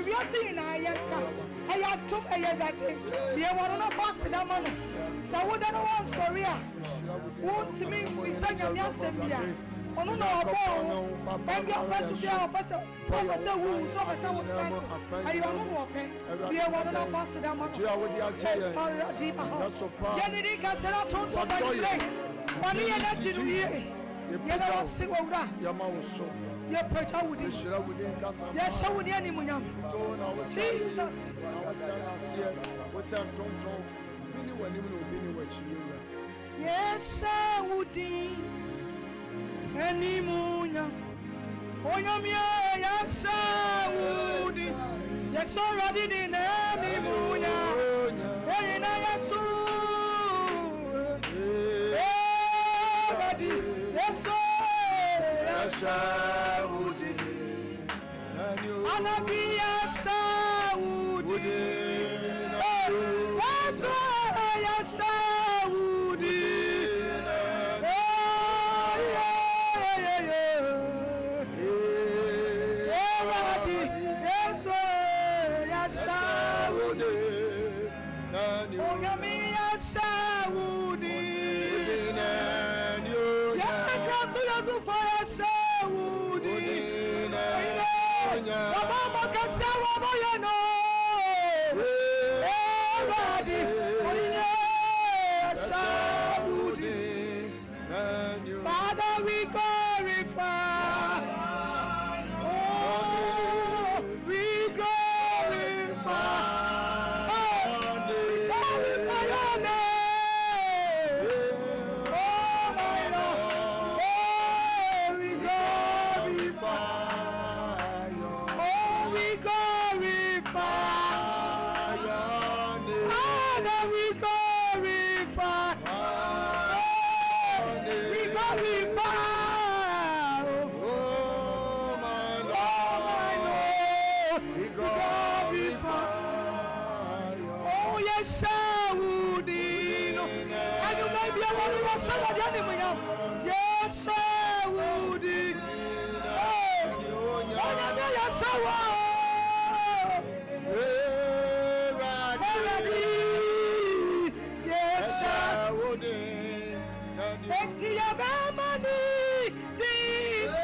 we are seeing I am took a batting. We are one of us in a man. So we don't want sorry. Won't me, we sang a Yasemia. On no ball, and your person, some of us who, some of us, I am not open. We are one of us in a man. Kennedy Casella told somebody, one year left in the year. You know, see what you're put out with it. Yes, so would the enemy. Jesus. Yes, I would be any moon. Oh, yes, I would. Yes, already in any moon. And I am too. Yes, Saudi, Anabia Saudi, Saudi, Father, we glorify. Oh, we glorify. Your name. Oh, my Lord. Oh, we glorify. Oh, we glorify. Father, we glorify. Yes, I would. Yes, I would. It's your money. This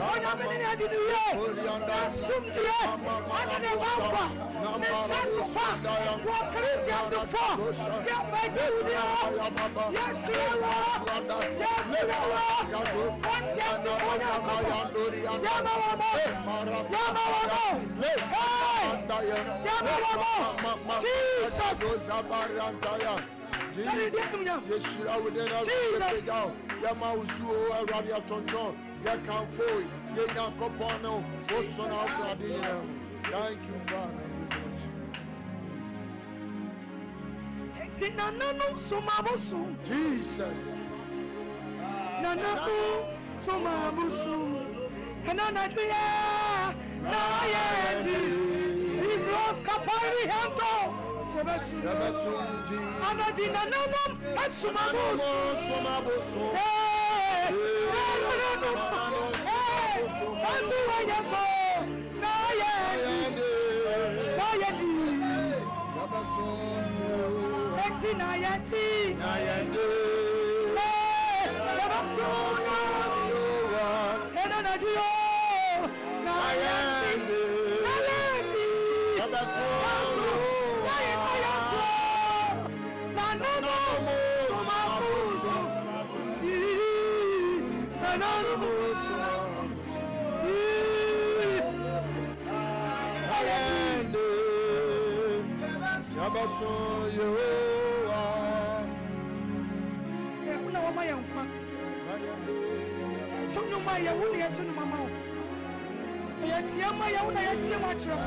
Onya mini adi niye. Asumdiye. Anane bamba. Nesasupa. Wakriti asufo. Yabaji udio. Yeshua. Yeshua. What's Yeshua? Yama wamo. Yama wamo. Hey. Yama wamo. Jesus. Jesus. Yeshua within us. Yama usuo radio tonton. Yakamfo. Yankopono. Osona Fradina. Thank you, Father. Jesus. Nananu sumabusu. Enanadria. Nayedi. Livros kapari hanto. Yebesu. Anadina nanam sumabusu. Hey. Asuwayako. Nayedi. Nayedi. Ya wuni ya tunu mama o se ya tie ma ya wuna ya tie ma chiro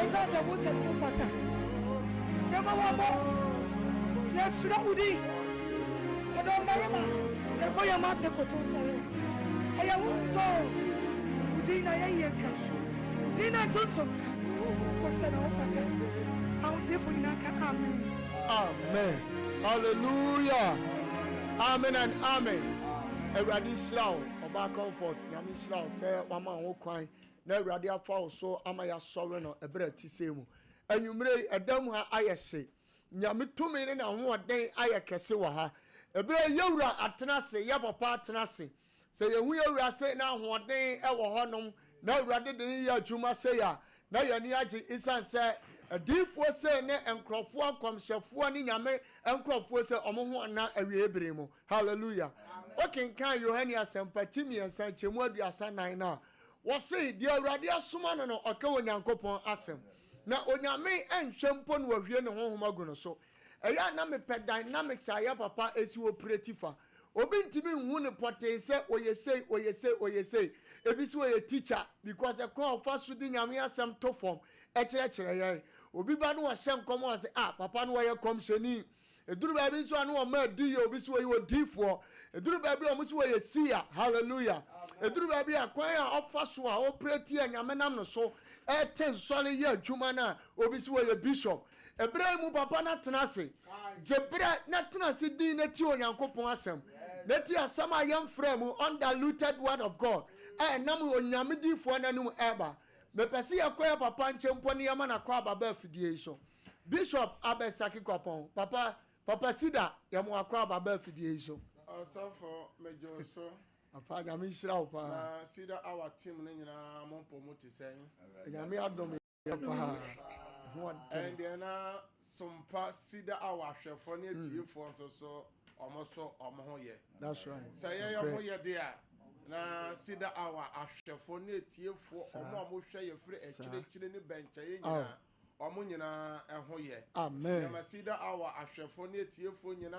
eza za wo se mu fata ya ma wa mo ya shura udi e do marima e bo ya ma se koto sore e ya wu to udi na ya ye kaso udi na toto ko se na wo fata awu tie fo ina ka amen amen hallelujah amen and amen everybody shout Oba comfort nyame hyira say mama ho kwan na awurade afa so ama ya sɔre no ebere ti semu anwumre edam ha ayehye nyame tumi ne na ho ɔden ayekese wɔ ha ebere yewura atena se ya papa atena se se yehu yewura se na ho ɔden ɛwɔ hɔnom na awurade de ya adwuma se ya na yani agye isan se adiifoɔ se ne enkrɔfoɔ akomhyɛfoɔ ne nyame enkrɔfoɔ se ɔmo ho na awie ebere mu hallelujah. Okay, can Yohani asempati miensa chemu aduasa 9 na wo se di awurade asoma no no oka onyankopon asem na onyame enhwempo no wahwie ne honhom agu no so eya na me dynamics aya papa esi operative obi ntimi hu ne pote se oyesei ebi so oye teacher because e kon ofa so di nyame asem to form e kire yan obi ba no hyem komo ase papa no ye komsheni eduru ba bi so anu o ma di ye obi so oyi odifo eduru ba bi o muso oyi sia hallelujah eduru ba bi akwan a ofa so a operate anyame nam no so eten sole ye adwuma na obi so oyi bishop ebre mu papa na tenase jebre na tenase din na ti onyankopon asem na ti asem a yam frame undiluted word of God nam onyame difo na num eba me pese yakoya papa nchempo ne yama na kwa baba afidie so bishop abesaki kwapon Papa Sida, yamu akwa baba fidie iso. Asafo mejo so. Apa nyame hira opa. Na Sida our team ne nyina mo promote sen. Nyame adom pa. And then sompa Sida our hwefo ne atiefo so omo ho ye. That's right. Say ye ho ye dia. Na Sida our ahwefo ne atiefo omo hwe ye firi ekire ne bencha ye nyina. Omo nyina eho ye amen na Masida awa ahwefo ne tiefo nyina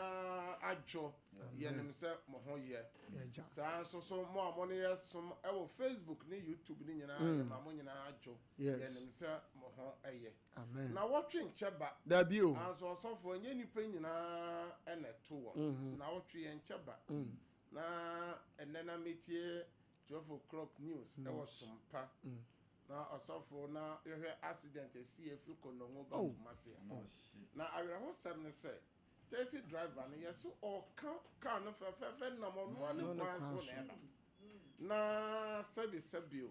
adwo ye nim se mo ho ye sa so mo amone ye som e wo Facebook ne YouTube ne nyina ye ma mo nyina adwo ye nim se mo ho eye amen na wotwe ncheba da bio anso osofo nye nipa nyina ene to wo na wotwe ye ncheba na enena metie 12:00 news e wo sompa na asofo na yehwe accident esi efruko no ngo ba kumase na awira ho sem ne se taxi driver ne yeso o ka no fefe na mo no ne kwan so na eba na sabio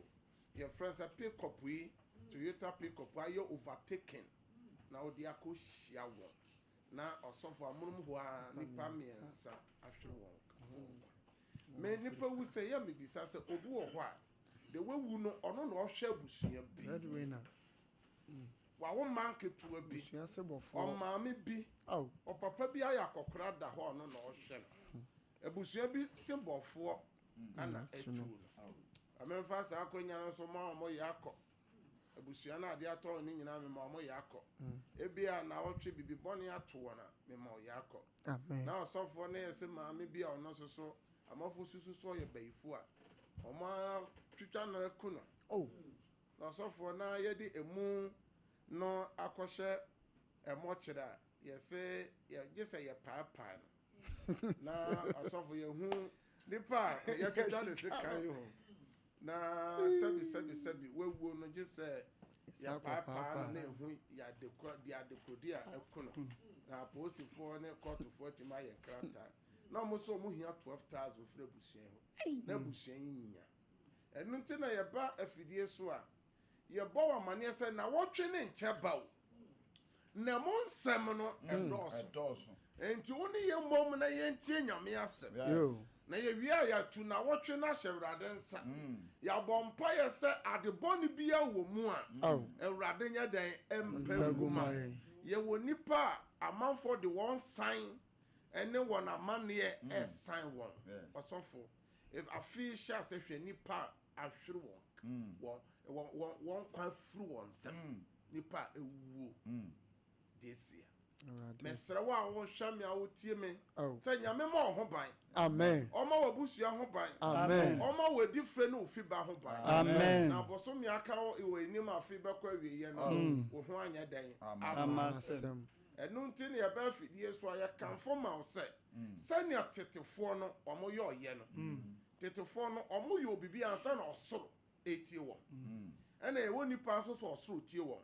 your friends a pick up we Toyota pick up ayo overtaken na odi akohia wo na asofo amunum ho a nipa miensa ahwe wo me nipa wu sɛ yɛ me bisa sɛ obi wɔ hɔ a de wawu no ɔno na ɔhwɛ abusua bi breadwinner wawo man ketewa bi abusua se bɔfo ɔmaame bi ɔpapa bi ayɛ akɔkora da hɔ ɔno na ɔhwɛ no abusua bi se bɔfoɔ ana etu no amemfa saa akɔnya no so ma ɔmo yɛ akɔ abusua na ade atɔ ne nyinaa me ma ɔmo yɛ akɔ ebia na ɔtwe bibi bɔne ato wɔn a me ma ɔyɛ akɔ na ɔsɔfoɔ ne yɛ sɛ maame bi a ɔno soso amafo susu so yɛ bayifo a ɔmo twitwa no ɛko no na ɔsɔfoɔ na yɛde emu no akɔhyɛ ɛmɔkyerɛ a yɛsɛ yɛgye sɛ yɛ paapaa no na ɔsɔfo yɛhu nipa a yɛtwitwa ne se kan yi ho na sɛbi wewuo no gye sɛ yɛ paapaa no na ehu yɛadekodi a ɛko no na apolisifoɔ ne kɔɔtofoɔ tim ayɛ nkrataa na ɔmo so ɔmo hia 12,000 firi abusua ho na abusua yi nya ɛno nti na yɛba afidie so a yɛbɔ wɔ amanneɛ sɛ na wɔtwe ne nkyɛ ba o na mo nsɛm no ɛdɔɔso enti wo ne yɛ mmom na yɛntie nyame asɛm na yɛwie a yɛatu na wɔtwe no ahyɛ awurade nsa yɛabɔ mpayɛ sɛ adebɔne bia wɔ mu a awurade nyɛ dɛn ɛmpa gu ma yɛwɔ nipa a amanfoɔ de wɔn san ɛne wɔn amanneɛ ɛsan wɔn ɔsɔfo afei hyɛ asɛ hwɛ nipa a ahwere wɔn kwan furu wɔn nsɛm nipa a ɛwuo desia mesrɛ wo a wohwɛ me a wotie me sɛ nyame ma wo ho ban amen ɔma w'abusua ho ban amen ɔma w'adi frɛ ne ofi ba ho ban amen na bɔso me aka wɔ anim afei bɛkɔ awieɛ no wo ho anyɛ dɛn amasɛm ɛno nti ne yɛbɛɛ fidie so a yɛkamfo ma wo sɛ sɛnea tetefoɔ no ɔmo yɛ ɔyɛ no tetefoɔ no ɔmo yɛ obibi ansa na ɔsoro ɛtie wɔn ɛna ɛwɔ nipa nso so ɔsoro tie wɔn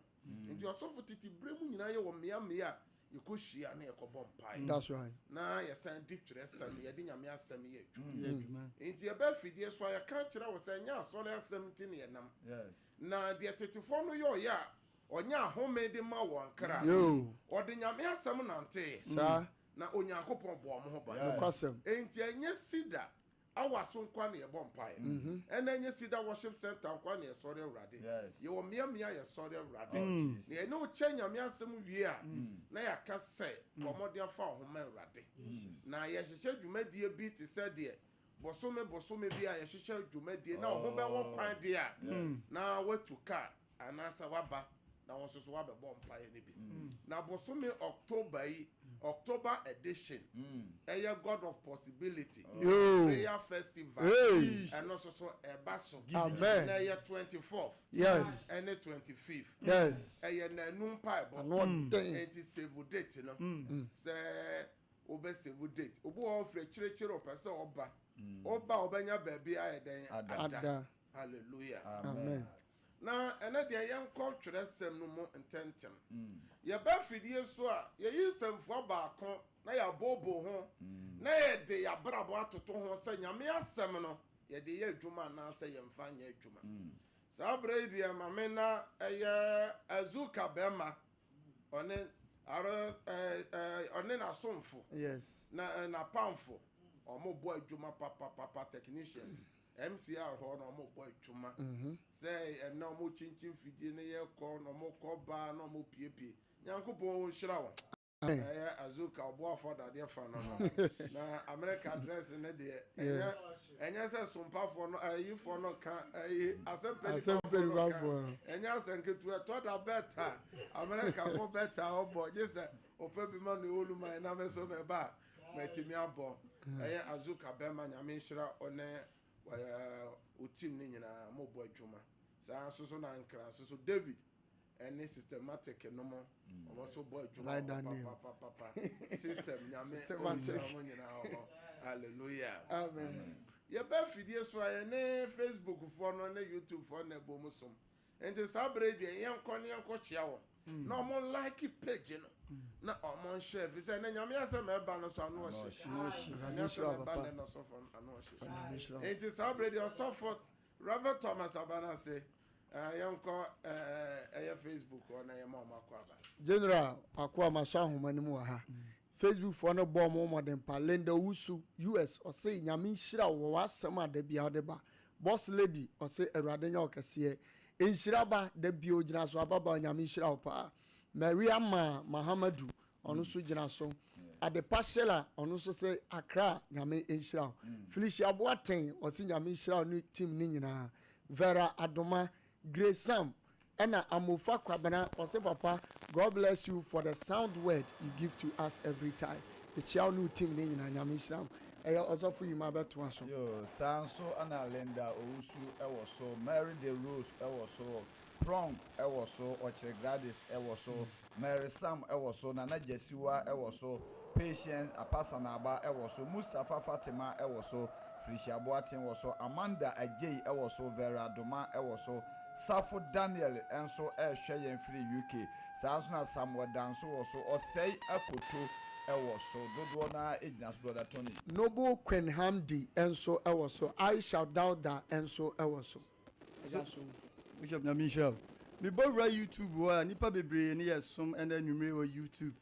nti ɔsɔfo tete berɛ mu nyinaa yɛ wɔ mmea a yɛkɔhyia na yɛkɔbɔ mpae that's right na yɛsan di twerɛ sɛm yɛde nyame asɛm yɛ adwuma nti yɛbɛ fidie so a yɛka kyerɛ wo sɛ nyɛ asɔre asɛm nti ne yɛnam na deɛ tetefoɔ no yɛ ɔyɛ a ɔnyɛ ahome de ma wɔn kra ɔde nyame asɛm nante na onyankopɔn bɔ ɔmo ho ban nti ɛnyɛ sida awaso nkwa na yɛbɔ mpae ɛna ɛnyɛ sida worship center nkwa na yɛsɔre awurade yɛwɔ mmea yɛsɔre awurade na yɛne wo kyɛ nyame asɛm wie a na yɛaka sɛ kɔmmɔde afa wo ho ma awurade na yɛhyehyɛ dwumadie bi te sɛ deɛ bosome bi a yɛhyehyɛ dwumadie na wo ho bɛwɔ kwan deɛ a na watu kaa anaasɛ waba na wɔn nso so wabɛbɔ mpaeɛ no bi na bosome October edition ɛyɛ God of Possibility prayer festival ɛno nso so ɛba so na ɛyɛ 24th ɛne 25th ɛyɛ nanum mpaebɔ enti save date no sɛ wobɛ save date obi wɔ firi kyerɛkyerɛ ɔpɛ sɛ ɔba ɔbɛnya baabi ayɛ dɛn ada hallelujah amen na ɛnɛ deɛ yɛnkɔ twerɛsɛm no mu ntɛntɛm yɛbɛ fidie so a yɛyi nsɛmfoɔ baako na yɛabɔbɔ ho na yɛde yɛabrabɔ atoto ho sɛ nyame asɛm no yɛde yɛ adwuma anaasɛ yɛmfa nyɛ adwuma saa berɛ yi deɛ mame na ɛyɛ azuka bɛma ɔne n'asomfo na n'apamfo ɔmo bɔ adwuma papa technicians MCR hɔ na ɔmo bɔ adwuma sɛ ɛna ɔmo kyinkyin fidie ne yɛkɔ na ɔmo kɔ baa na ɔmo piepie nyankopɔn hyira wɔn ɛyɛ azuka ɔbɔ afɔdadeɛ fa no na America address ne deɛ ɛnyɛ sɛ sompafoɔ no ayifoɔ no ka asɛmpɛnifoɔ no ka ɛnyɛ asɛnketewa tɔda bɛta Americafoɔ bɛta ɔbɔ gye sɛ ɔpɛ bi ma no ɛwɔluma ɛnam so mɛba a matumi abɔ ɛyɛ azuka bɛma nyame hyira ɔne team ne nyinaa mo bɔ adwuma saa soso na nkra soso David ɛne systematic no mo ɔmo so bɔ adwuma papa system nyame ɔmo nyinaa hɔ hallelujah amen yɛbɛ fidie so a ne Facebook foɔ no ne YouTube foɔ na ɛbɔ mu som nti saa bere deɛ yɛnkɔ kyia wɔ na ɔmo like page no na ɔmo share fi sɛ ne nyame asɛm ɛba no so ano ɔhyɛ nti saa bere deɛ ɔsɔfo Reverend Thomas Abanase yɛnkɔ ɛyɛ Facebook hɔ na yɛma ɔmo akɔ aba General akɔ amaso ahoma no mu wɔ ha Facebook for no bomb more than Palenda Wusu US or say Yamin Shira was some de Biadeba. Boss lady or say a Radenya Cassie. In Shiraba de Biojina Swababa Yamin Shira pa. Maria Mahamadu on Sujina so. At the Pashela on also say Accra Yame Shira. Felicia Boateng or see Yamin Shira new team Nina. Vera Adoma Grace Sam. Ena Amufa Kwabana or say Papa, God bless you for the sound word you give to us every time. The child new team name in Yamislam. I also for you my bet one so. Yo, Sanso Anna Linda Ousu Ewoso, Mary De Rose Ewoso, Prong Ewoso, Oche Gladys Ewoso, Mary Sam Ewoso, Nana Jesiwa Ewoso, Patience Apasanaba Ewoso, Mustafa Fatima Ewoso, Felicia Boateng Ewoso, Amanda Ajay Ewoso, Vera Doma Ewoso, Safo Daniel Enso Shayen Free UK, Sansona Samuel Danso also, or say Akoto Ewoso, Dodwana Ignas brother Tony. Noble Quenhamdi Enso Ewoso, I shall doubt that Enso Ewoso. Bishop Michel. Me bora YouTube wa nipa bebre ne yesom and then numere wa YouTube.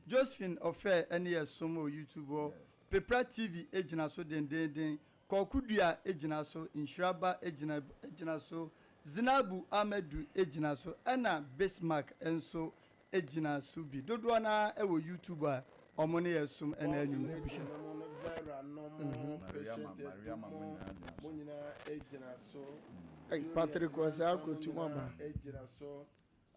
Josephine Ofe ene yesom wa YouTube wa. Pepra TV ejina so den. Kokudua ejina so, Inshiraba ejina so. Zinabu Amedu ejina so ena Bismarck enso ejina so bi dodo na ewo YouTube a omone yesum ena anyum bishop Maria ejina so Hey Patrick was out to mama ejina so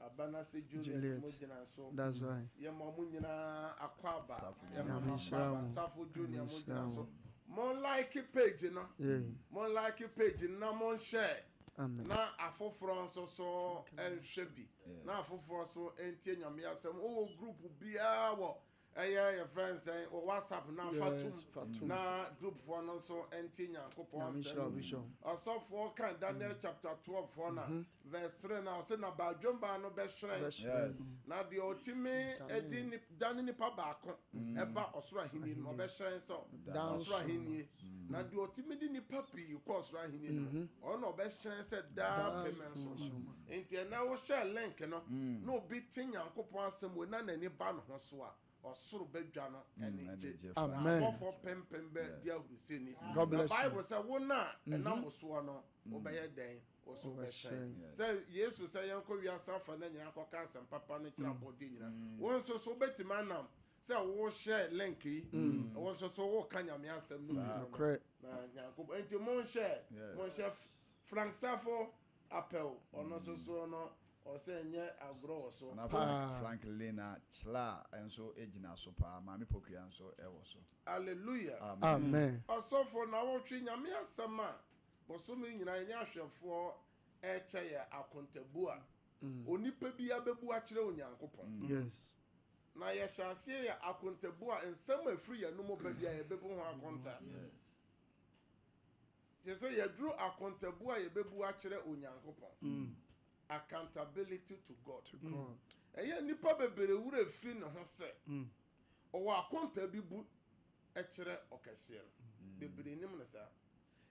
Abana se Juliet ejina so that's why ye mamunyina akwaba Safu Junior ejina so more like page no more like page na mon share Amen. Na afoforo so enhwe bi na afoforo so entie nyame asem o group bia wo your friends o WhatsApp na fatum na group for no so entie nyankopon asem asofo kan Daniel chapter 12 for na verse 3 na say na badwomba no be hwere na de otimi edi dani nipa baako eba osoro ahini no be hwere so osoro ahini na de otimi di nipa pi ko osoro ahini no ono be hwere se da payment so enti na wo share link no no bi tin nyankopon asem we na nani ba no ho so a osoro bedwa no ene je amen for pempem be dia huruseni God bless you. Bible say wo na na mo so no wo be ye den oso be share say Jesus say yanko wiasa fa na nyina koka asem papa no kira body nyina won so betima nam say wo share link yi won so wo kanya me asem no correct na yanko enti mon share Frank Safo appel ono so no o say nye agro so na Frank Lena Chla enso ejina so pa mami pokua enso ewo so hallelujah amen osofo na wo twi nyame asem a boso me nyina nya ahwefo eche ya akontabu a onipa bi abebu akire onyankopon yes na ye hyasie ya akontabu a ensem afiri ya numo ba bia ye bebu ho akonta yes say ye dru akontabu a ye bebu akire onyankopon accountability to God. Eye nipa bebere wure fi ne ho se. O wa akonta bi bu e kire okese no. Bebere nim ne sa.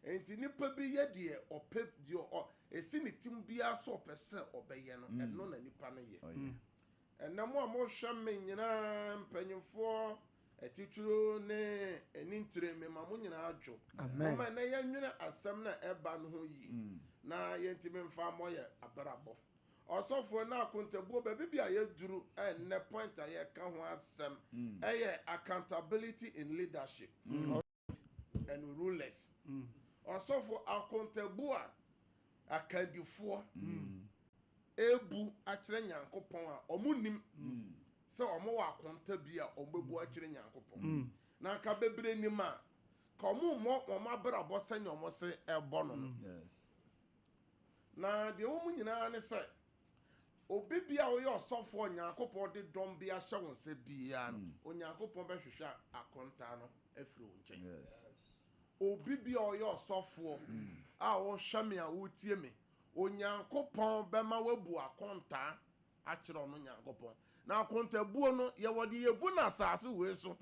Enti nipa bi ye de opep de o esi ne tim bia so opese obeye no eno na nipa no ye. Enamo a mo hwa me nyina mpanyimfo etituro ne enintire me ma mo nyina adwo. Amen. Ma na ye nwene asem na eba no ho yi. Na yentime mfa moye abrabo osofo na akontabuo ba bibia ye duru enne point aye ka ho asem eye accountability in leadership and rulers osofo akontabuo akandifo ebu akire nyankopon a omunim se omo wa akonta bia ombebu akire nyankopon na ka bebre nim a ka omo abrabo sanya omo se ebo no yes na de wo nyina ne se obi bia wo ye osofo onyankopon de dom bia hye won se bia no onyankopon be hwehwe akonta no afiri wo nchen yes obi bia wo ye osofo a wo hwame a wo tie me onyankopon be ma wabu akonta a kire ono nyankopon na akonta buo no ye wode ye bu na asase we so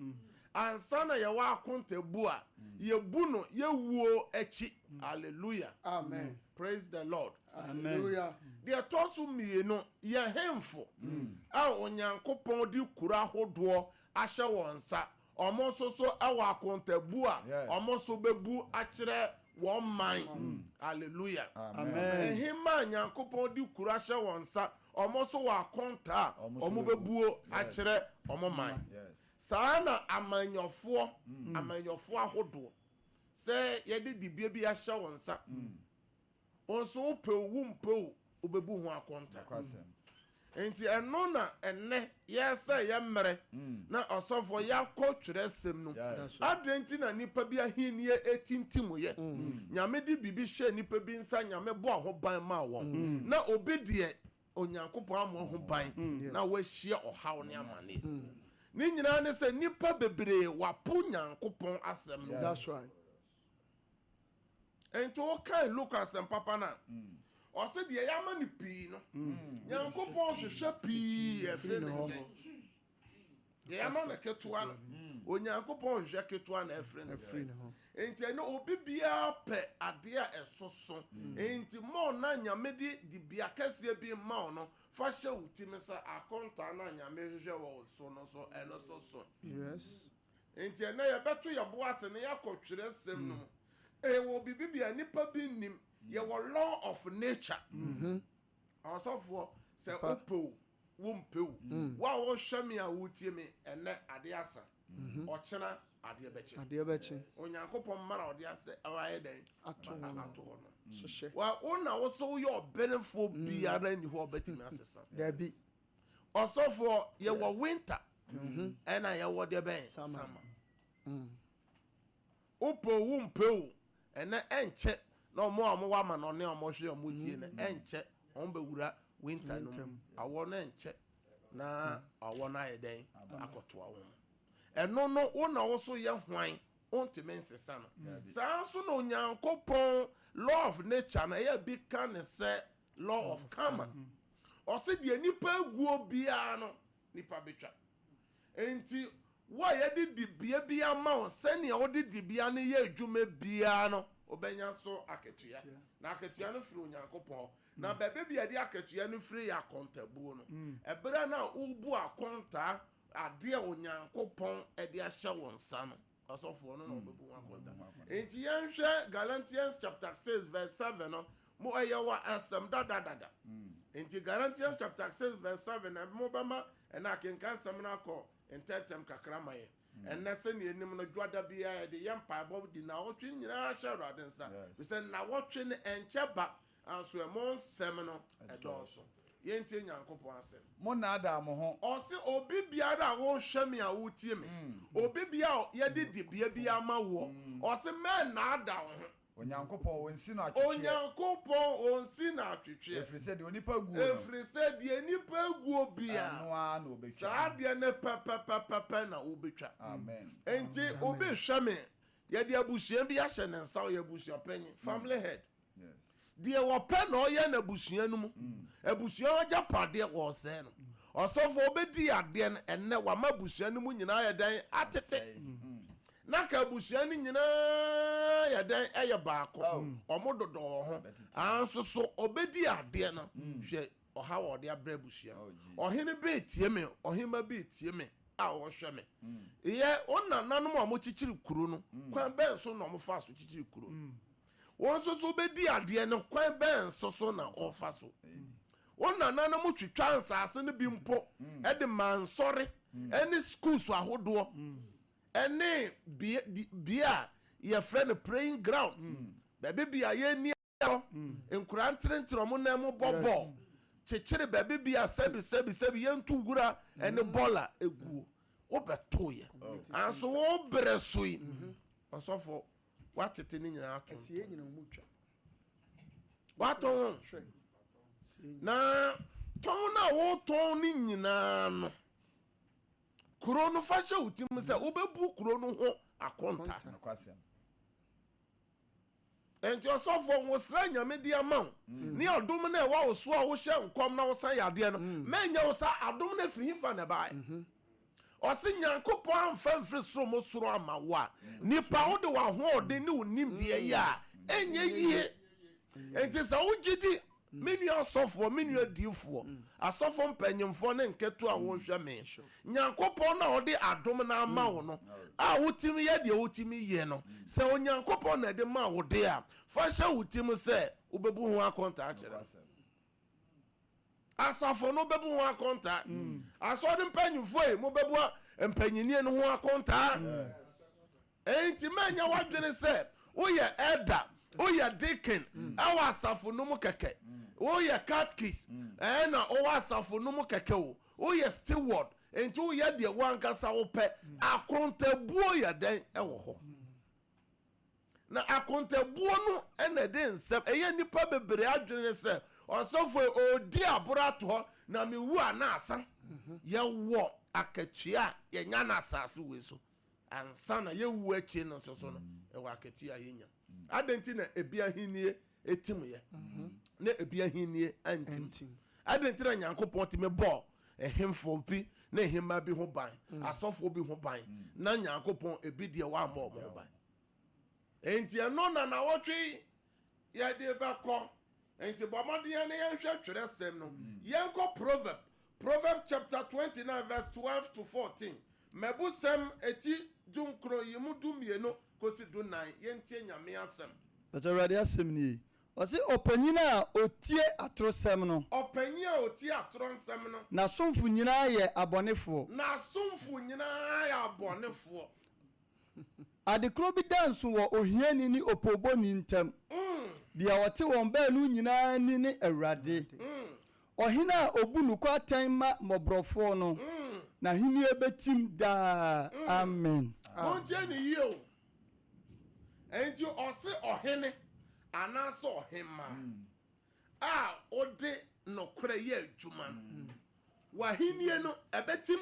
ansa na ye wa akonta bu a ye bu no ye wuo echi hallelujah amen praise the Lord hallelujah the tosu mienu ye hemfo a onyankopon di kura hodo ahyɛ wɔn nsa ɔmo nso so ɛwɔ akontabu a ɔmo nso bɛbu akyerɛ wɔn man hallelujah amen ehima nyankopɔn di kura ahyɛ wɔn nsa ɔmo nso wɔ akonta a ɔmo bɛbuo akyerɛ ɔmo man saa na amanyɔfoɔ ahodoɔ sɛ yɛde dibea bi ahyɛ wɔn nsa wɔn nso wopɛw mpɛw wobɛbu ho akonta nti ɛno na ɛnɛ yɛsɛ yɛmmerɛ na ɔsɔfoɔ yɛakɔ twerɛ sɛm no adɛn nti na nipa bi ahenniɛ ɛtintim yɛ nyame de biribi hyɛ nipa bi nsa nyame bɔ ho ban ma wɔn na obi deɛ onyankopɔn ama ho ban na wahyia ɔhaw ne amane ne nyinaa ne sɛ nipa bebree wapo nyankopɔn asɛm no That's right. nti wɔkae Luke asɛm papa no ɔsɛ deɛ yɛama no pii no nyankopɔn hwehwɛ pii ɛfiri ne nkyɛn deɛ yɛama no ketewa no onyankopɔn hwehwɛ ketewa na ɛfiri ne nkyɛn nti ɛno obi biara pɛ adeɛ a ɛsoso nti mɔ na nyame de dibea kɛseɛ bi ma wo no fa hyɛ wo tim sɛ akonta na nyame hwehwɛ wɔ so no so ɛno so Yes. nti ɛnɛ yɛbɛto yɛbo ase ne yɛakɔ twerɛ sɛm no mu ɛwɔ biribi bia nipa bi nim yɛwɔ law of nature ɔsɔfoɔ sɛ wopɛw wompɛw wo a wɔhwɛ me a wotie me ɛnɛ adeɛ asa ɔkyena adeɛ bɛkye onyankopɔn mmara ɔde asɛ ɛwayɛ dɛn ato hɔ no wona wo so woyɛ ɔbenefoɔ biara nni hɔ ɔbɛtumi asesa Dabi. ɔsɔfoɔ yɛwɔ winter ɛna yɛwɔ deɛ bɛn sama wopɛw wompɛw ɛnɛ ɛnkyɛ na ɔmo a ɔmo ama na ɔne ɔmo hwɛ ɔmo tie no ɛnkyɛ ɔmo bɛwura winter no mu awɔ no ɛnkyɛ na awɔ no ayɛ dɛn akɔtoa wɔn ɛno no wona wo so yɛ hwan wontumi nsesa no saa nso na onyankopɔn law of nature no ɛyɛ bi ka ne sɛ law of karma ɔse deɛ nipa aguo biara no nipa betwa enti wo a yɛde dibea bi ama wo sɛnea wode dibea no yɛ adwuma biara no obɛnya so akatua na akatua no firi onyankopɔn na bɛbɛ bi yɛde akatua no firi yɛ akɔntabuo no ɛberɛ na wobu akɔntaa adeɛ onyankopɔn ɛde ahyɛ wɔn nsa no ɔsɔfoɔ no na ɔbɛbu ho akɔnta enti yɛnhwɛ Galatians chapter 6 verse 7 no mo ɛyɛ wɔ asɛm dadadada enti Galatians chapter 6 verse 7 na mo bɛma ɛna akenka asɛm no akɔ ntɛntɛm kakra ma yɛ ɛnɛ sɛnea anim no dwada biara yɛde yɛ mpaebɔ di na wɔtwe nyinaa hyɛ Awurade nsa bisɛ na wɔtwe no ɛnkyɛ ba anso ɛmo nsɛm no ɛdɔɔso yɛntie nyankopɔn asɛm mo nada mo ho ɔse obi biara a wɔhwɛ me a wotie me obi biara yɛde dibea bi ama wɔ ɔse mɛ naada wo ho onyankopɔn wonsi no atwetwe onyankopɔn onsi na atwetwe efiri sɛ deɛ onipa guo no efiri sɛ deɛ nipa guo bia anoa na obetwa saa deɛ ne pɛpɛpɛpɛ na wobɛtwa amen enti obi hwɛ me yɛde abusua bi ahyɛ ne nsa ɔyɛ abusua panyin family head yes deɛ wɔpɛ na ɔyɛ na abusua no mu abusua ɔgya padeɛ wɔsɛɛ no ɔsɔfo obɛdi adeɛ no ɛnɛ wama abusua no mu nyinaa yɛ dɛn atete na ka abusua no nyinaa yɛ dɛn ɛyɛ baako ɔmo dodɔ wɔ ho anso so obɛdi adeɛ no hwɛ ɔha wɔ ɔde abrɛ abusua ɔhene bi etie me ɔhema bi etie me a wɔhwɛ me yɛ ɔnananom a wɔkyikyiri kuro no kwan bɛn so na ɔmo fa so kyikyiri kuro wɔn nso so bɛdi adeɛ no kwan bɛn so na ɔfa so wɔn nananom twitwa nsaase no bi mpo ɛde mansɔre ɛne schools ahodoɔ ɛne bia yɛfrɛ no praying ground baabi bia yɛni ɛhɔ nkura ntenetene ɔmo nan mu bɔ bɔɔl kyekyere baabi bia sɛbi yɛntu wura ɛne bɔɔla eguo wobɛto yɛ anso wɔbrɛ so yi ɔsɔfo watete ne nyinaa ato watɔn na tɔn na wɔtɔn ne nyinaa no kuro no fa hyɛ wotim sɛ wobɛbu kuro no ho akonta enti ɔsɔfo wo sra nyame di ama wo ne adom na ɛwɔ wo so a wohyɛ nkɔm na wosan yadeɛ no mɛnyɛ wo sa adom no afiri hifa na bae ɔse nyankopɔn amfa mfiri soro mo soro ama wo a nipa wode w'ahoɔden ne wo nimdeɛ yi a ɛnyɛ yie enti sɛ wogye di menu asofo menu adifo asofo mpanyimfo ne nketo a wo hwe me nyankopon na ode adom na ama wo no a wotimi ye de wotimi ye no se onyankopon na de ma wo de a fa hye wotim se obebu ho akonta a kire asafo no bebu ho akonta aso de mpanyimfo e mo bebu mpanyini no ho akonta enti manya wadwene se woye elder oya deacon awa asafo no mu keke oya catechist na owa asafo no mu keke oya steward enti oya de wankasa wo pe akontabuo ya den ewo ho na akontabuo no na de nsem eye nipa bebere adwene se osofo odi aborato na mewu anasa ye wo akatua ye nya na asase weso ansa na ye wu achi no so no ewo akatua yenya adenti na ebia hinie etim ye na ebia hinie antim adenti na nyankopon ti me bo ehemfo bi na ehema bi ho ban asofo bi ho ban na nyankopon ebi de wa mo ban enti no na wotwe ya de ba ko enti bomode ya na ya hwe twere sem no yenko proverb chapter 29 verse 12 to 14 mebusem eti dunkro yimu dumieno kosi do 9 yentie nyame asem but already asem ni o se opanyina otie atrosem no opanyi a otie atronsem no na somfu nyina ye abonefo adekro bi dance wo ohiani ni opoboni ntem dia wote won ba nu nyina ni ne awrade ohina obunu kwa tanma mobrofo no na hini ebetim da amen onje ni yio enti ose ohene anaso ohema a ode nokure ye adwuma no wahinie no ebetim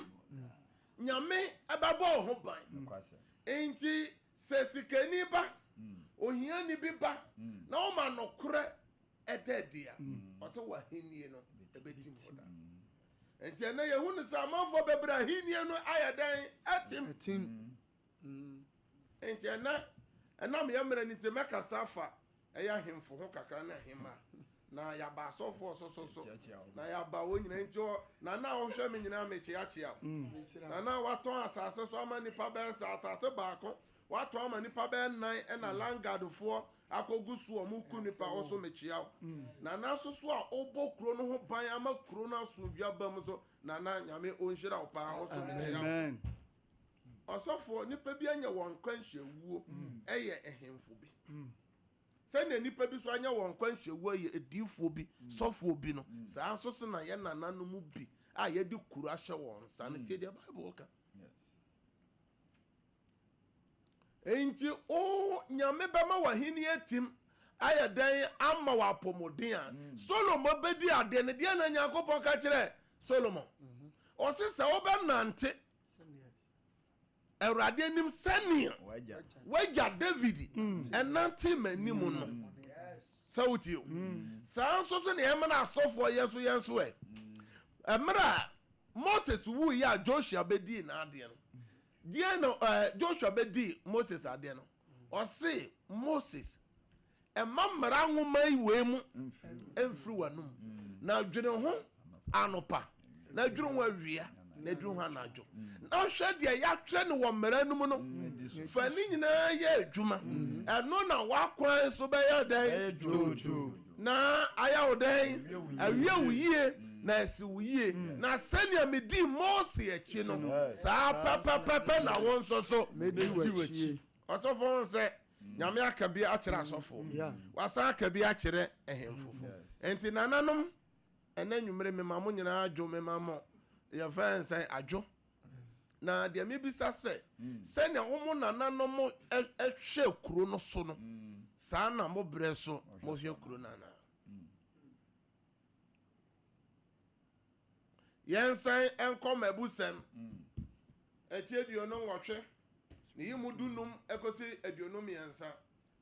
nyame ebabo ho ban enti sesikani ba ohiani bi ba na o ma nokure ededia ose wahinie no ebetim enti na ye hunu sa manfo bebra hinie no ayadan atim enti na me yamra ni te meka safa eya hemfo ho kakra na hema na ya ba sofo so na ya ba wonyina enti na wo hwe me nyina me chiachia na waton asase so amani pa be asase ba ko waton amani pa be nan na langardfo akogusu omuku nipa oso me chia na so a obokuro no ho ban ama kuro na asundua bam so na nyame onhira opa oso me chia amen osofo nipa bi anya won kwanhwewuo eye ehemfo bi sɛ nipa bi so anya won kwanhwewuo eye edifo bi sofo bi no saa so so na ye nananu mu bi a ye di kuru ahye won sa ne tie the bible ka enti o nyame bema wahini etim ayadan ama wa pomodin a solomon bedi ade ne de na nyankopon ka kire solomon o se se obenante Erade nim senia waja David enanti manimu no sauti o san so ne ema na asofo yenso emra Moses wu ya Joshua bedi na ade no die no Joshua bedi Moses ade no o se Moses emamra nwoma iwe mu emfiri wanum na dwene ho anopa na dwene ho awia na dwene ho anajo na hwe de ya twe ne wo mmeranum no fa ni nyina ye adwuma eno na wakwan so be ya dan jojo na aya odan awia wuye na esi wuye na senia medi Moses echi no sa papa na won so medi wachi osofo se nyame aka bi a kire asofo wasa aka bi a kire ehemfofo enti nananom enanwumre me mamo nyina adwo me mamo ya fansan adwo na de me bisa se senia wo nananom ehwe kuro no so no saa na mo bre so mo hwe kuro nana yensan enkom abusem etie duono nwotwe ni yimudunum ekosi aduonum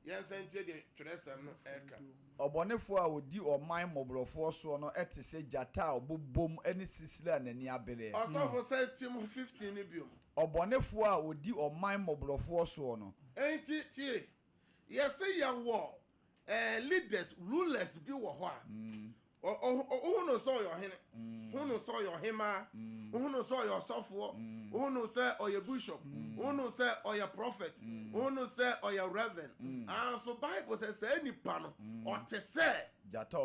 yensan tie de tresem no eka obonefo a odi oman mobrofo so no etese jata obobom ene sisila nani abele osofo sentim 15 ni biom obonefo a odi oman mobrofo so no enti tie yesi yawo leaders rulers bi wɔ hɔ a no sɛ ɔyɛ ɔhene no sɛ ɔyɛ ɔhema no sɛ ɔyɛ ɔsɔfoɔ no sɛ ɔyɛ bishop no sɛ ɔyɛ prophet no sɛ ɔyɛ reverend so Bible sɛ sɛ nipa no ɔte sɛ jata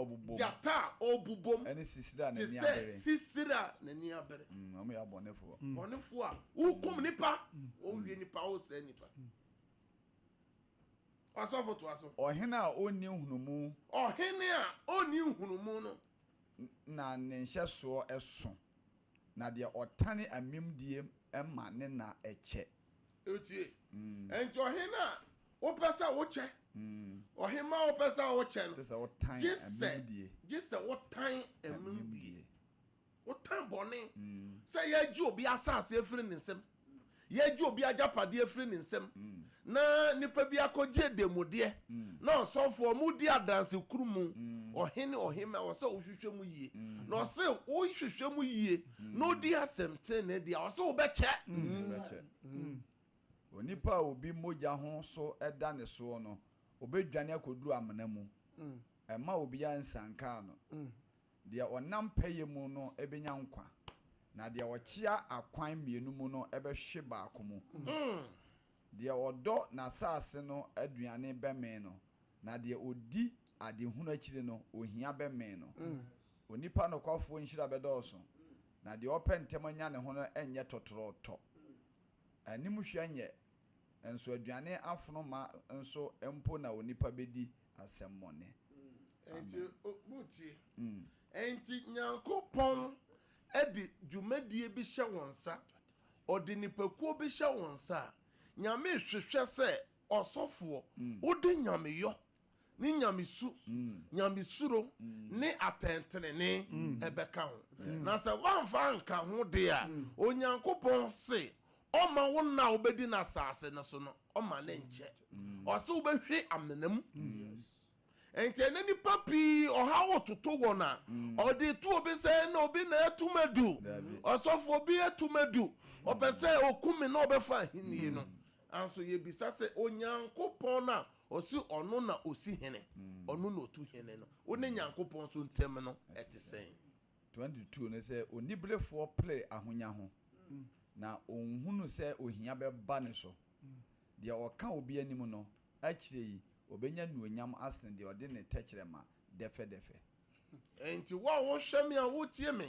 obubom ɛne sisira n'ani abere ɔmo yɛ abɔnefo ɔnefo a wokum nipa ɔwie nipa ɔsɛ nipa ɔsɔfo to aso ɔhene a ɔnni hunumu no na ne nhyɛsoɔ ɛso na deɛ ɔtane amimdie ɛma ne na ɛkyɛ etie enti ɔhene a wopɛ sɛ wokyɛ ɔhema a wopɛ sɛ wokyɛ no sɛ ɔtan amimdie gye sɛ wotan amimdie wotan bɔne sɛ yɛagye obi asase afiri ne nsɛm yɛagye obi agyapadeɛ afiri ne nsɛm na nipa bi akɔgye demudeɛ na ɔsɔfoɔ mu di adanse kuru mu ɔhene ɔhema ɔsɛ wohwehwɛ mu yie na ɔsɛ wohwehwɛ mu yie na odi asɛm tene deɛ ɔsɛ wobɛkyɛ onipa a obi mogya ho so ɛda ne soɔ no obɛdwane akɔduru amena mu ɛma obi ansanka no deɛ ɔnam pɛyɛ mu no ɛbɛnya nkwa na deɛ ɔkyea akwan mmienu mu no ɛbɛhwe baako mu deɛ ɔdɔ n'asase no aduane bɛmee no na deɛ odi adehunu akyire no ohia bɛmee no onipa no kwafoɔ nhyira bɛdɔɔso na deɛ ɔpɛ ntɛm anya ne ho no ɛnyɛ tɔtɔrɔtɔ anim hwɛ nyɛ nso aduane afono ma nso mpo na onipa bɛdi asɛmmɔne enti Nyankopɔn ɛde dwumadie bi hyɛ wɔn nsa ɔde nipakuo bi hyɛ wɔn nsa nyame hwehwɛ sɛ ɔsɔfoɔ wode nyameyɔ ne nyamesuro ne atɛntenene ɛbɛka ho na sɛ woamfa nka ho de a Onyankopɔn se ɔma wo na wobɛdi n'asase no so no ɔma ne nkyɛ ɔse wobɛhwe amenam enti ne nipa pii ɔha wototo wɔn a ɔde tu obi sɛ na obi na atumadu ɔsɔfoɔ bi atumadu ɔpɛ sɛ okumi na ɔbɛfa ahenni no anso yɛbisa sɛ Onyankopɔn na ɔsi ɔno na osi hene ɔno na otu hene no wo ne Nyankopɔn so ntɛm no ɛte sɛn 22 ne sɛ oniberefoɔ play ahonya ho na onhunu sɛ ohia bɛba ne so deɛ ɔka obi anim no akyire yi obenya nuonyam asen deɛ ɔde ne tɛkyerɛma dɛfɛdɛfɛ enti wo a wohwɛ me a wotie me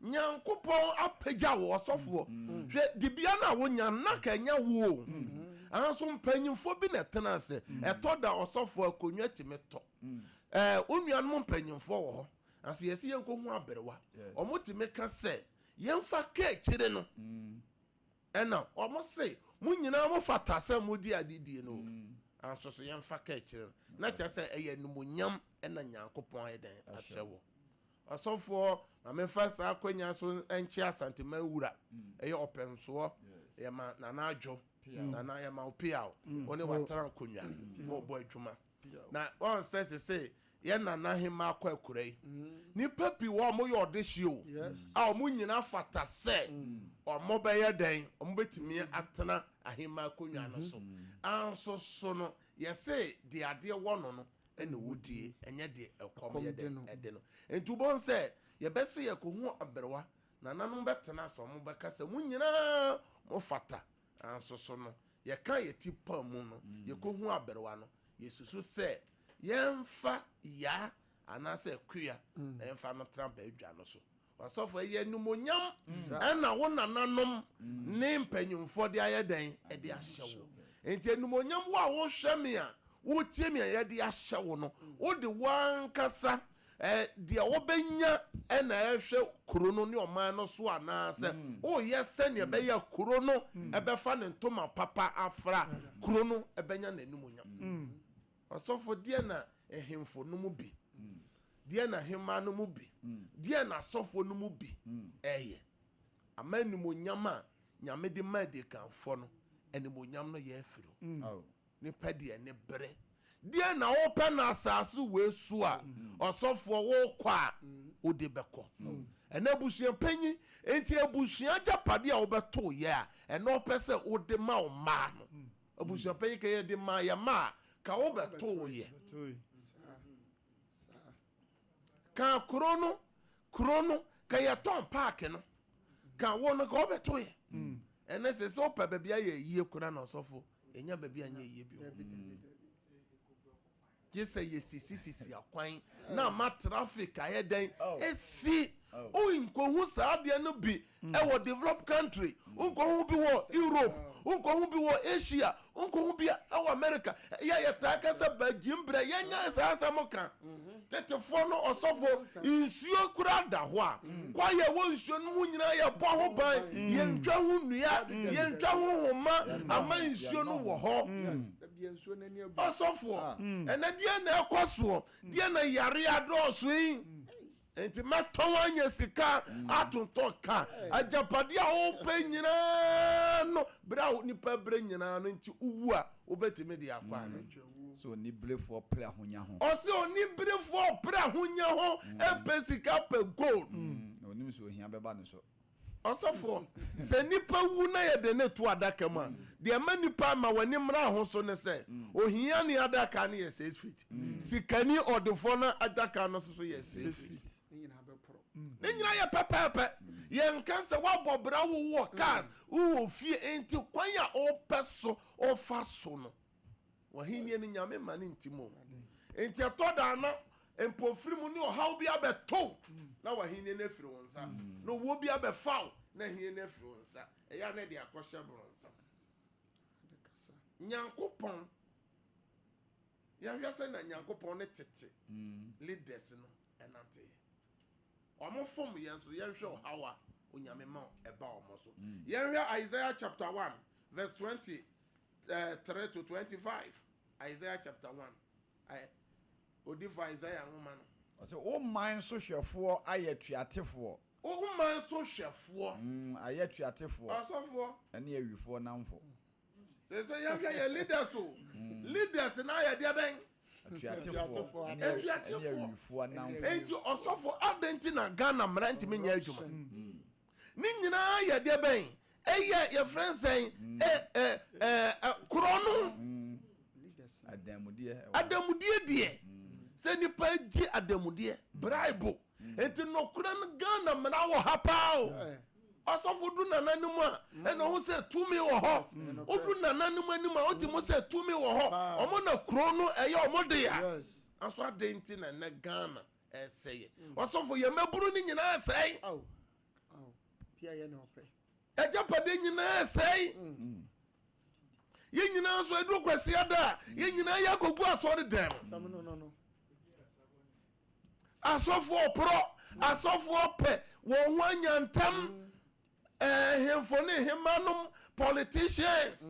Nyankopɔn apagya wo ɔsɔfoɔ hwɛ dibia na wonya na ka nya wo anso mpanyimfo bi na tena ase ɛtɔ da ɔsɔfoɔ akonwa timi tɔ onuanom mpanyimfo wɔ hɔ anso yɛsi yɛnko hu aberewa ɔmo timi ka sɛ yɛmfa ka akyire no ɛna ɔmo se mo nyinaa mo fata sɛ mo di adidie no anso so yɛmfa ka akyire no na kyerɛ sɛ ɛyɛ numonyam ɛna Nyankopɔn ayɛ den ahyɛ wo ɔsɔfoɔ ma memfa saa akwanya so ɛnkyɛ asantema wura ɛyɛ ɔpɛnsoɔ yɛma nana adwo nana yɛma opiaw ɔne watara konwa mo bɔ adwuma na wɔn sɛ sɛ yɛ nana hema akɔ akura yi nipa pi wɔ mo yɛ ɔde hye o a ɔmo nyina fata sɛ ɔmo bɛyɛ den ɔmo bɛtumi atena ahema konwa no so anso so no yɛsɛ de adeɛ wɔ no no ɛna wodie ɛnyɛ de ɛkɔm yɛ de ɛde no nti wobɔn sɛ yɛbɛsɛ yɛkɔhu aberewa na nanom bɛtena sɛ ɔmo bɛka sɛ mo nyinaa mo fata anso so no yɛka yɛti pa mu no yɛkɔhu aberewa no yɛsusu sɛ yɛmfa ya anaasɛ kuya na yɛmfa no tra baadwa no so ɔsɔfo yɛ numonyam ɛna wo nananom ne mpanyimfo de ayɛ den ɛde ahyɛ wo enti numonyam wo a wohwɛ me a wotie me a yɛde ahyɛ wo no wode wankasa deɛ wobɛnya ɛna ɛhwɛ kuro no ne ɔman no so anaasɛ woyɛ sɛnea ɛbɛyɛ kuro no ɛbɛfa ne ntoma papa afra kuro no ɛbɛnya n'anumonyam ɔsɔfo deɛ na ɛhemfo no mu bi deɛ na hema no mu bi deɛ na asɔfo no mu bi ɛyɛ ama animonyam a nyame de ma de kanfo no animonyam no yɛ afiro nipa deɛ ne bere deɛ na wopɛ na asase wee su a ɔsɔfoɔ wokɔ a wode bɛkɔ ɛna abusua panyi enti abusua gyapade a wobɛto yɛ a ɛna wopɛ sɛ wode ma wo mmaa no abusua panyi ka yɛ de ma yɛ ma a ka wobɛto yɛ ka krono ka yeton park no ka wo no ka obeto ye ene se so pa bia ye yie kura na osofo enya bia anya yie bi yesa yesisi akwan na ma traffic ayeden esi o inkohu saade no bi e wo developed country unkohu bi wo Europe unkohu bi wo Asia unkohu bi e wo America ya taka se bagimbre yenya sasa moka tetefo no osofo insuo kura da ho a kwa ye wo nsuo no mu nyina ye bo ho ban ye ntwa ho nua ye ntwa ho homa ama nsuo no wo ho osofo ene die na ekoso die na yare adoso yi enti matowanya sika atonto ka ajapade a wo pe nyina no bra nipa bre nyina no nti uwu a obetime de akwa no so ni brefo pre ahonya ho o se oni brefo pre ahonya ho e pe sika pe gold onim so ohia beba no so osofo se nipa wu na ye de netu adaka ma de ma nipa ma wani mra ho so ne se ohia ne adaka ne ye 6 feet sikani odefo na adaka no so ye 6 feet ne nyina ye pepepe ye nka se wabɔ bra wo cars wo fie enti kwan ya o peso o fa so no wahinie ne nyame ma ne ntimo enti atoda na empofiri mu ne ohaw bi abeto na wahinie ne firi wonsa no wo bi abefaw na hie ne firi wonsa eya ne de akɔhye bronsa nyankopɔn ya hwese na nyankopɔn ne tete leaders no enante omo fom yenso yenhwe hawa onyame ma eba omo so yenhwe Isaiah chapter 1 verse 20 3 to 25 Isaiah chapter 1 odifa Isaiah ngoma no o se o man so hwefo ayetuatefo o man so hwefo ayetuatefo asofo ene awifo namfo se yenhwe ye leaders o leaders na ye de ben atuatefo enti osofo adenti na Ghana mranti menya adwuma ni nyina ye de ben eye ye friends krono adamudie die se nipa gi adamudie bribe enti no kura no Ghana mra wo hapao osofo du nananum a ene ho se tumi wo ho odu nananum anim a oti mo se tumi wo ho omo na krono eye omo de ya aso adenti na na Ghana eseye osofo ye maburu ni nyina eseye pia ye no pe ejapade nyina eseye ye nyina so edu kwasi ada ye nyina ya kogu asori dem no asofo pro asofo pe wo ho anyantam hemfone hemanum politicians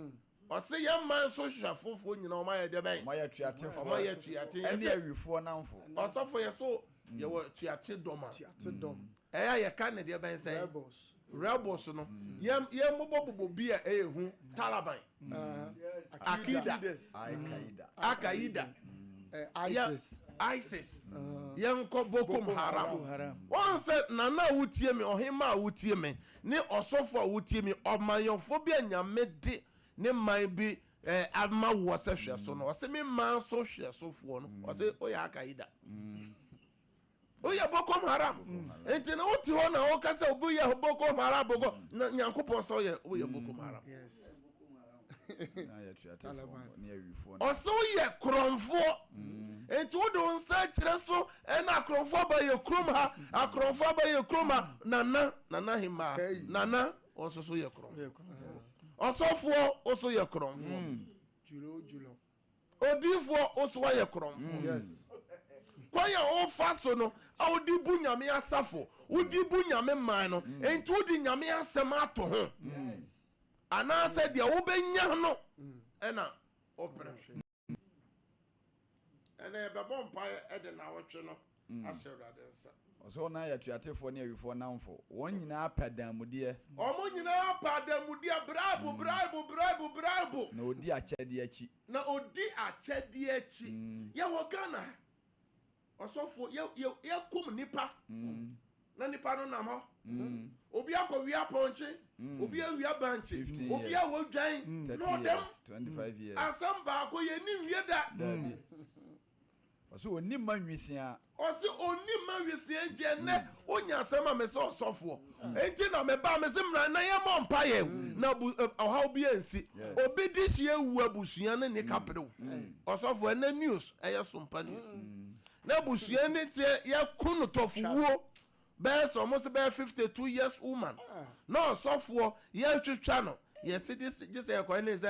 o se ye man so hwafofo nyina o ma ye de ben ma ye tuatefo ma ye tuate ene awifo namfo osofo ye so ye wo tuate dom eya ye ka ne de ben say rebels no ye mobobobo bi a ehu Taliban Akaida ISIS yanko Boko Haram once nana wutie me ohima wutie me ne osofo wutie me omayonfobia nyame de ne man bi ama wo se hwe so no o se me man so hwe so fo no o se o ya Akaida o ya Boko Haram enti na oti ho na o ka se obu ya Boko Haram bogo nyankopon so ya o ya Boko Haram yes also ye kromfo enti wo do nsa kire so na kromfo ba ye krom ha akromfo ba ye krom ha nana hima nana also so ye krom osofo also ye kromfo julo odifo also ye kromfo yes kwanya o faso no a odi bu nyame asafo odi bu nyame man no enti odi nyame asem ato ho ana said ya wo benya no ena opera ena be bompa e de na wotwe no asherade nsa so na ya tuatefo ne awifo namfo won nyina apadamude omo nyina apadamude bribe na odi achede achi ya wo Ghana osofo ya kum nipa na nipa no nam ho obi akọwi aponche obi awi abanche obi awodwan no dem 25 years asamba ko ye ni wie da So oni manwisia. Osi oni manwisia ntie ne onya asema me so osofo. Enti na me ba me se mra na ye mo mpaye na oha obi ansi. Obi dihie wu abusua ne ne kapre. Osofo na news eye so mpa news. Na abusua ne tie ye kunu tofuwo. Be so mo se be 52 years woman. Na osofo ye twetwa no. Yes, this just a coin is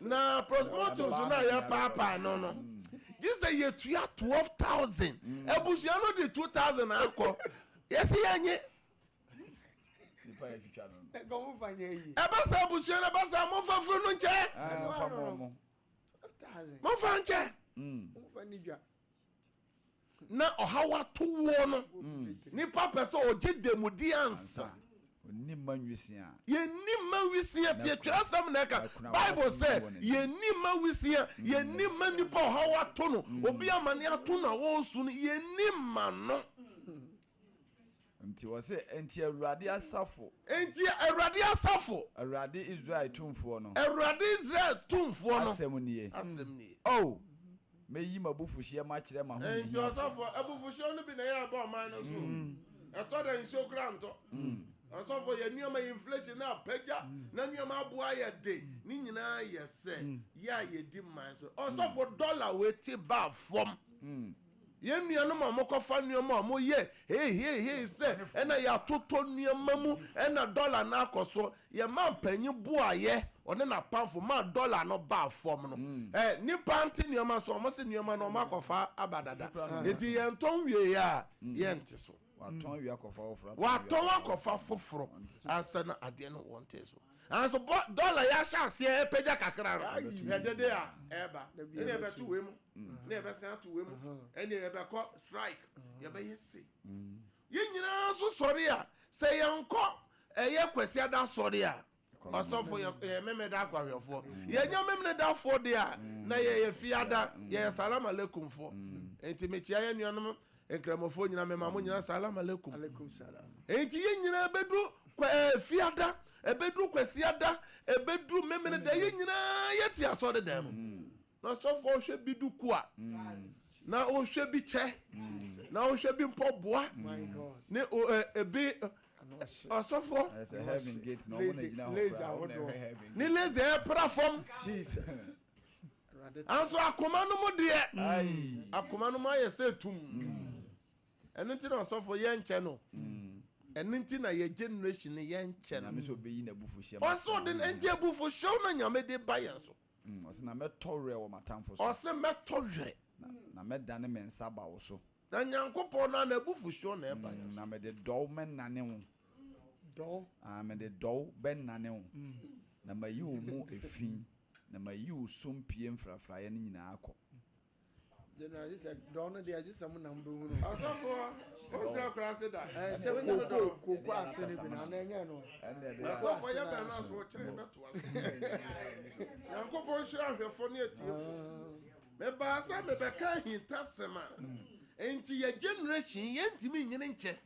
na prosmotos na ya papa no. Just say you 12,000. Ebusia no de 2,000 akọ. Yes, yanye. Go move anye yi. Eba sa ebusia na ba sa mo fa furu no nche. No. 12,000. Mo fa nche. Mo fa ni dwa. Na ohawa to wo no. Ni papa so oje demudi ansa. Oni manwisia. Ye ni manwisia tie twara sam na ka. Bible say ye ni manwisia, ye ni manipa ohawa to no. Obi amane ato na wo su no ye ni ma no. Nti wo se enti Awurade asafo. Enti Awurade asafo. Awurade Israel tumfo no. Awurade Israel tumfo no. Asem nie. Asem nie. Oh. Meyi mabufuhie ma kire ma ho. Enti asafo abufuhie no bi na ya ba man no so. Eto da nso kranto. Asafo ye nioma inflation na pagya na nioma aboa ye de ni nyina ye se ya ye di man so. Asafo dollar we ti ba fom. Ye nuano ma mokofa nuoma mo ye hey se ena ya toto nuoma mu ena dollar na akoso ye man panyi boa ye one na pamfo ma dollar no ba fom no ni panti nuoma so mo se nuoma no makofa abadada enti ye nton wie ya ye ntiso waton wi akofa ofra waton akofa foforo ansa na ade no wonte so anso dollar ya sha se e pagya kakra no dede a eba ene be to we mu na ebe san to we mu ene ebe ko strike ye be yesi ye nyina so sori a se ye nko eye kwasi ada sori a osofo ye meme da kwahwefo ye nya meme da fo de a na ye fiada ye salam alaikum fo enti me chia ye nuanom enkramofo nyina me ma mo nyina salam alaikum Alaikum salam. enti ye nyina bedu fiada ebedu kwasiada ebedu memene da ye nyina yeti asode dem na sofo hwe bidu ku a na o hwe bi che na o hwe bi mpoboa My God. ne ebi asofo heaven gate no Lazy- mo lazy na awodo. heaven. ni leze platform Jesus. anso akoma no mu de Ai. akoma no mu ayese tum eno nti na asofo ye nche no eno nti na ye generation ye nche Na no me so be yi na bufuhie. oso de nti ebufo show na nyame de baye so Osi na metore wo matamfo so. ose meto hwere Na medane me nsa ba wo so. na nyankopon na ebufo show na e baye Na me de dɔw menane wo. Do. Me de dɔw benane wo. Na mayi wo mu efin. Na mayi wo sompie mfrafraye ne nyina akɔ. General just said do no dey just some number hunu. asofo o tra class da Say koko asene bi na na enya no. asofo ye be na so kire beto aso nyankopon shira hwefo ne atiefo me ba sa me be ka hintasema enti ye generation ye ntimi nyine nche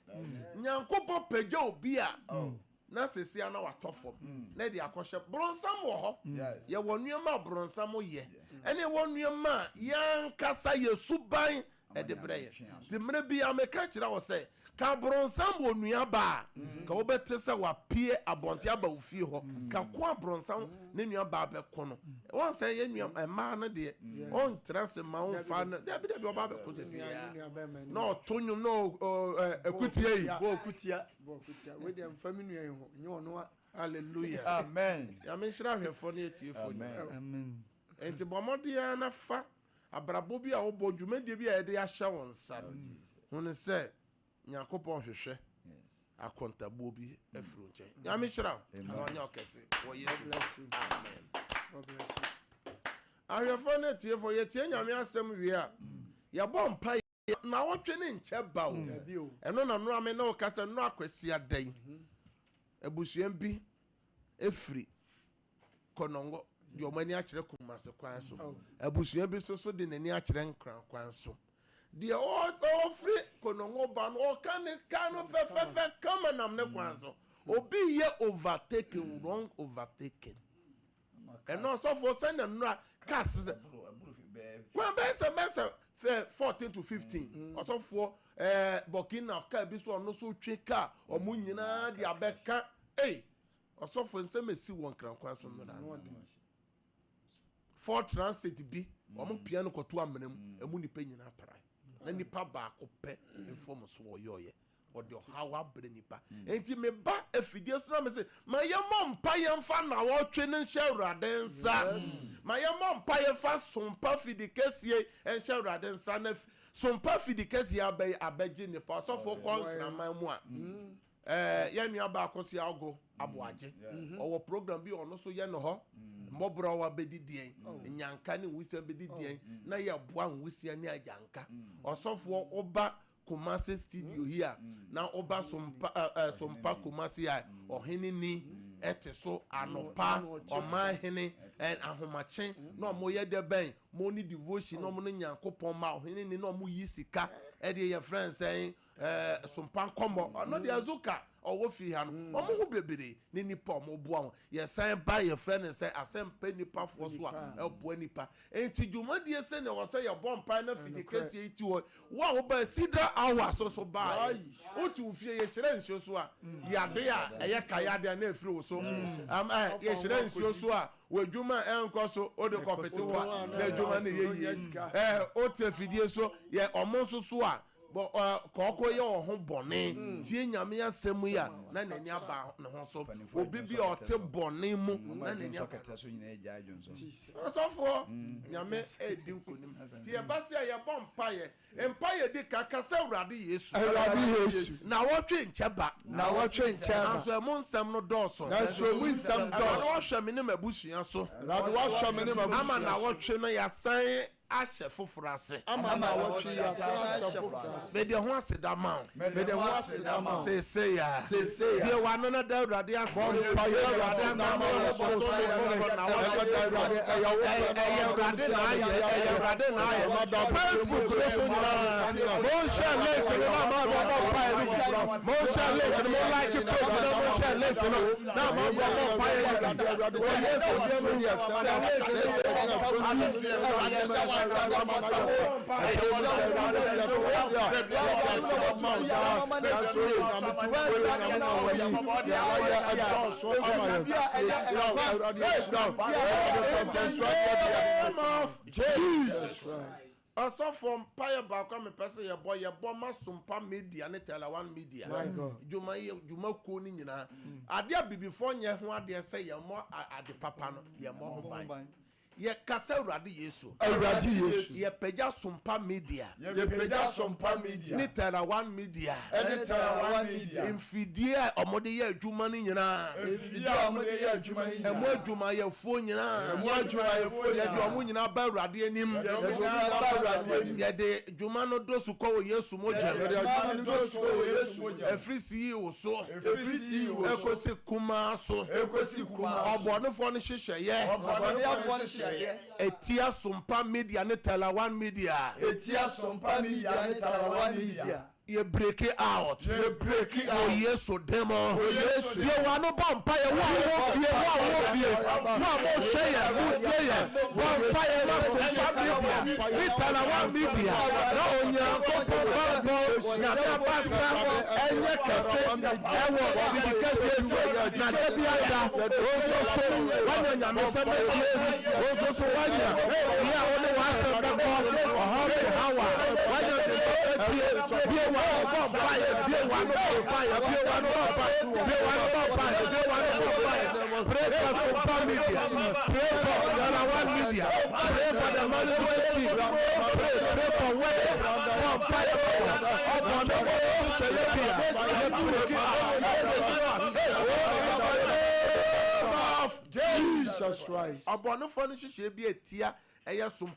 nyankopon pagya obi a na sesia na watofom na de akɔhye bronsam wo ho ye wonuama bronsam ye ene wonuama yankasa yesuban ede breye dimre bia me ka kira wo se ka bronsam wonua ba ka wo bete se wapie abonte aba ofie ho ka ko bronsam ne nua ba be ko no won se ye nua ma no de on trase ma on fa no de bi oba be ko se no tonyu no ekutie yi Bo kutia. We dey family nu yen ho. Nye ono a. hallelujah Amen. ya me shira hwefo ne atiefo Amen. Amen. enti bomodia na fa abrabo bi a wo bodwumedie bi a ye de ahya won nsa no hunu se nyakopon hwehwe Yes. akontabo bi afuru nche ya me shira na onye okese wo yesu Bless you. amen God bless you. ahwefo ne tiefo ye tie nyame asem wie a ye bɔ mpa na wotwe ne nche ba o Abi o. eno na no ame na o kasa no akwasi adan abusuan bi efiri konongo di omani akyere kumase kwan so abusuan bi so de nani akyere nkran kwan so di o free konongo ba no o kan fe kama nam ne kwan so obi ye overtaken wrong overtaken eno so for send no cast Well, best 14 to 15. Also for Burkina Faso bi so no so tweka omo nyina de abeka. Hey. Also for nsem si won krankwa so no na. 4 transit bi omo piano koto amenam emu nipa nyina para. Na nipa ba ko pe inform so oyoye. Or the how abre nipa enti me ba afidie so na me say ma ye mompa ye mfa na wo twe ne nhye nsa ma ye mompa ye fa sompa fidikesie nhye urade nsa na sompa fidikesie abeje nipa so fo konkra man mu a ye nua ba akosi ago aboaje owo program bi ono so ye no ho mbobro wa bedidien nyanka ne wusia bedidien na ye boa wusia ne ajanka osofo oba Kumasi studio here na oba sompa Kumasi ya ohene ni eteso anopa omahene and ahomache no mo ye de ben mo ni devotion no mo nyankopon ma ohene ni no mo yisika e de your friends saying sompa kombo no de azuka owo fi ha no omo hu bebere ni nipa omo boa ye san ba your friend and say asem pe nipa fo so a boa nipa enti dwumadie se ne wo say ye bompa na fidikasi eti wo wo ba sidra hour so ba otu fie ye hire nso so a yade a eye kayade na afiri wo so ye hire nso so a wadwuma enko so o de kopete wo na dwuma na ye o te fidie so ye omo so a koko ye ho bone tie nyame asemu ya na nani aba ne ho so obi bi o te bone mu na nani akata so nyina eja adwonso so fo nyame edi nkonim tie ba se ye bompa ye empa ye di kaka se urade Yesu na wotwe ncheba anso emu nsem no doso na so emu nsem doso wo hwe me ne mabusua so rade wo hwe me ne mabusua ama na wotwe no ya san ashe fofurase ama na wotwe ya san ashe fofurase me de ho aseda ma se ya de wa no na da urade ase pa ye urade ase ma wo so na wo urade na ye Facebook lo so nyina mo share link no na ma bo pa ye mo share link no mo like it mo share link no na ma bo pa ye Jesus. Also from Paya Baka me person ye boy ma sumpa media ne tell one media. Juma ko ni nyina. Ade abibifo nye ho ade say ye mo ade papa no ye mo ho ban. Ye kasa urade Yesu ye peja sumpa media ni tell one media infidie omode ye adwuma ni nyina emo adwuma ye fo nyina ye de omo nyina ba urade anim ye de adwuma no dosu ko Yesu moja efrisi wo so ekosi kuma obonefo no hwehwe ye Etia Sumpa Media ne tell one media. You break it out. Oh yes, so demo. You want no bompa. You want say Vampire media. We tell one media. No only Jesus Christ. Abonofo no hihye bi etia eya sumpa